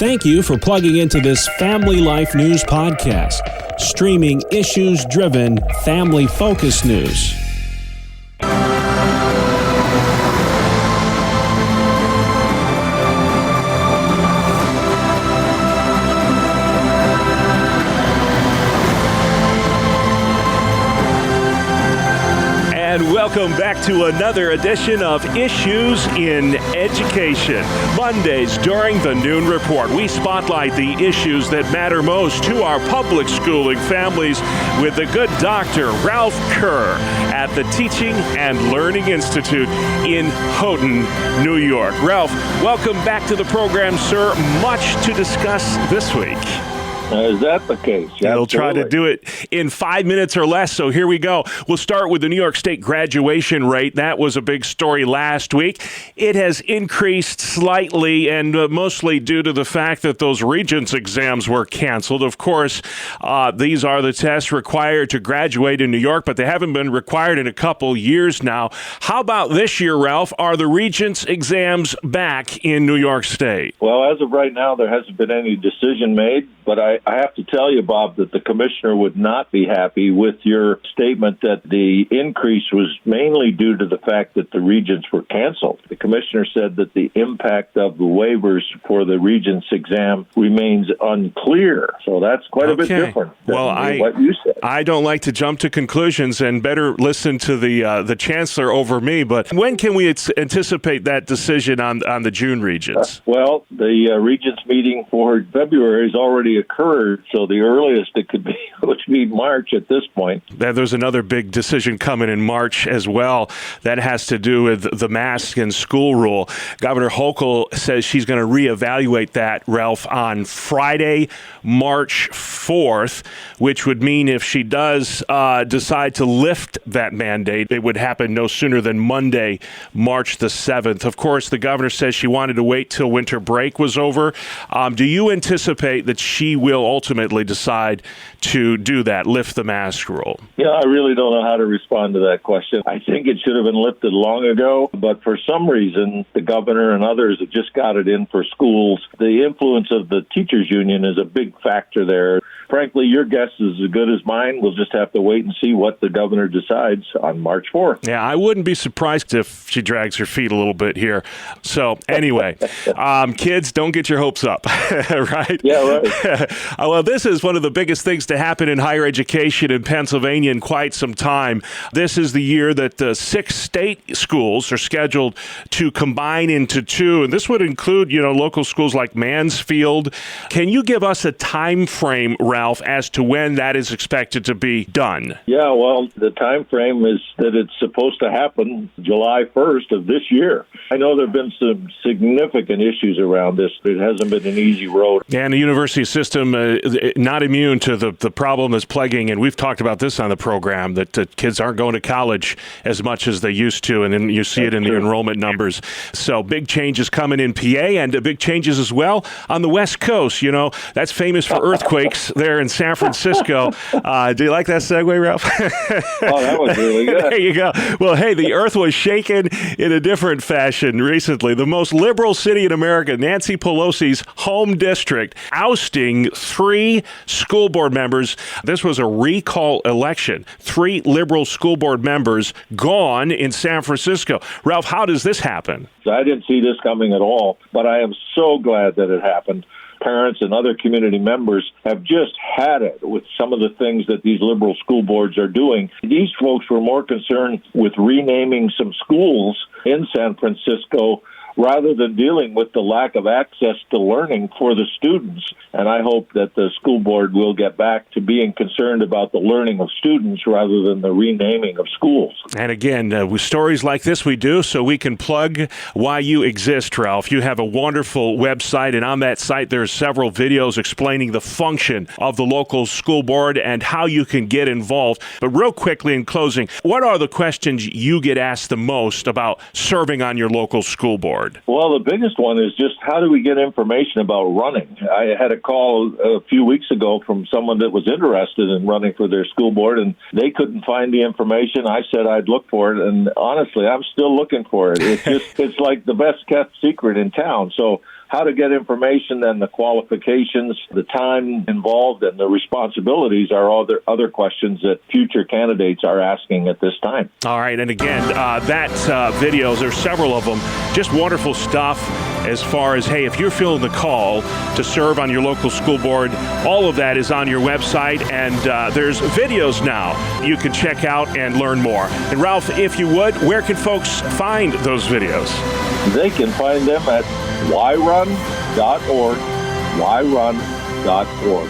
Thank you for plugging into this Family Life News podcast, streaming issues-driven, family-focused news. Welcome back to another edition of Issues in Education. Mondays during the Noon Report, we spotlight the issues that matter most to our public schooling families with the good Dr. Ralph Kerr at the Teaching and Learning Institute in Houghton, New York. Ralph, welcome back to the program, sir. Much to discuss this week. Is that the case? We'll try to do it in 5 minutes or less, so here we go. We'll start with the New York State graduation rate. That was a big story last week. It has increased slightly, and mostly due to the fact that those Regents exams were canceled. Of course, these are the tests required to graduate in New York, but they haven't been required in a couple years now. How about this year, Ralph? Are the Regents exams back in New York State? Well, as of right now, there hasn't been any decision made, but I have to tell you, Bob, that the commissioner would not be happy with your statement that the increase was mainly due to the fact that the Regents were canceled. The commissioner said that the impact of the waivers for the Regents exam remains unclear. So that's quite a bit different than what you said. I don't like to jump to conclusions and better listen to the chancellor over me, but when can we anticipate that decision on the June Regents? Well, the Regents meeting for February has already occurred. So the earliest it could be would be March at this point. There's another big decision coming in March as well that has to do with the mask and school rule. Governor Hochul says she's going to reevaluate that, Ralph, on Friday, March 4th, which would mean if she does decide to lift that mandate, it would happen no sooner than Monday, March the 7th. Of course, the governor says she wanted to wait till winter break was over. Do you anticipate that she will ultimately decide to do that, lift the mask rule? Yeah, I really don't know how to respond to that question. I think it should have been lifted long ago, but for some reason, the governor and others have just got it in for schools. The influence of the teachers union is a big factor there. Frankly, your guess is as good as mine. We'll just have to wait and see what the governor decides on March 4th. Yeah, I wouldn't be surprised if she drags her feet a little bit here. So anyway, kids, don't get your hopes up, right? Yeah, right. Well, this is one of the biggest things to happen in higher education in Pennsylvania in quite some time. This is the year that 6 state schools are scheduled to combine into 2, and this would include, local schools like Mansfield. Can you give us a time frame, Ralph, as to when that is expected to be done? Yeah, well, the time frame is that it's supposed to happen July 1st of this year. I know there have been some significant issues around this. It hasn't been an easy road. And the university system not immune to the problem that's plaguing, and we've talked about this on the program, that kids aren't going to college as much as they used to, and then you see it in the enrollment numbers. So big changes coming in PA, and big changes as well on the West Coast. That's famous for earthquakes there in San Francisco. Do you like that segue, Ralph? Oh, that was really good. There you go. Well, hey, the earth was shaken in a different fashion recently. The most liberal city in America, Nancy Pelosi's home district, ousting 3 school board members. This was a recall election. 3 liberal school board members gone in San Francisco. Ralph, how does this happen? I didn't see this coming at all, but I am so glad that it happened. Parents and other community members have just had it with some of the things that these liberal school boards are doing. These folks were more concerned with renaming some schools in San Francisco rather than dealing with the lack of access to learning for the students. And I hope that the school board will get back to being concerned about the learning of students rather than the renaming of schools. And again, with stories like this we do so we can plug why you exist, Ralph. You have a wonderful website, and on that site there are several videos explaining the function of the local school board and how you can get involved. But real quickly in closing, what are the questions you get asked the most about serving on your local school board? Well, the biggest one is just how do we get information about running? I had a call a few weeks ago from someone that was interested in running for their school board, and they couldn't find the information. I said I'd look for it, and honestly, I'm still looking for it. It's like the best kept secret in town. So how to get information and the qualifications, the time involved, and the responsibilities are all the other questions that future candidates are asking at this time. All right, and again, videos, there's several of them, just wonderful stuff as far as, hey, if you're feeling the call to serve on your local school board, all of that is on your website, and there's videos now you can check out and learn more. And Ralph, if you would, where can folks find those videos? They can find them at yrun.org, yrun.org.